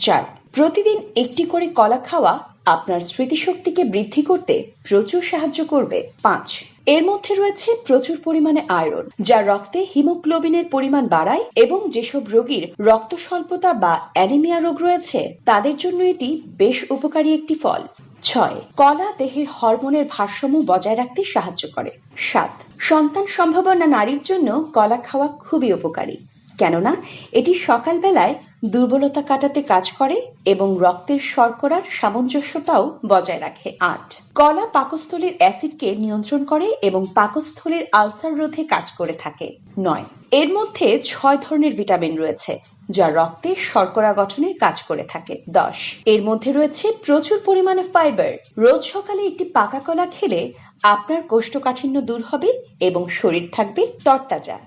4. প্রতিদিন একটি করে কলা খাওয়া আপনার স্মৃতিশক্তিকে বৃদ্ধি করতে প্রচুর সাহায্য করবে। 5. এর মধ্যে রয়েছে প্রচুর পরিমাণে আয়রন, যা রক্তে হিমোগ্লোবিনের পরিমাণ বাড়ায় এবং যেসব রোগীর রক্ত স্বল্পতা বা অ্যানিমিয়া রোগ রয়েছে তাদের জন্য এটি বেশ উপকারী একটি ফল। 6. কলা দেহের হরমোনের ভারসাম্য বজায় রাখতে সাহায্য করে। 7. সন্তান সম্ভাবনা নারীর জন্য কলা খাওয়া খুবই উপকারী, কেননা এটি সকালবেলায় দুর্বলতা কাটাতে কাজ করে এবং রক্তের শর্করার সামঞ্জস্যতাও বজায় রাখে। 8. কলা পাকস্থলীর অ্যাসিডকে নিয়ন্ত্রণ করে এবং পাকস্থলীর আলসার রোধে কাজ করে থাকে। 9. এর মধ্যে 6 ধরনের ভিটামিন রয়েছে যা রক্তে শর্করা গঠনের কাজ করে থাকে। 10. এর মধ্যে রয়েছে প্রচুর পরিমাণে ফাইবার। রোজ সকালে একটি পাকা কলা খেলে আপনার কোষ্ঠকাঠিন্য দূর হবে এবং শরীর থাকবে তরতাজা।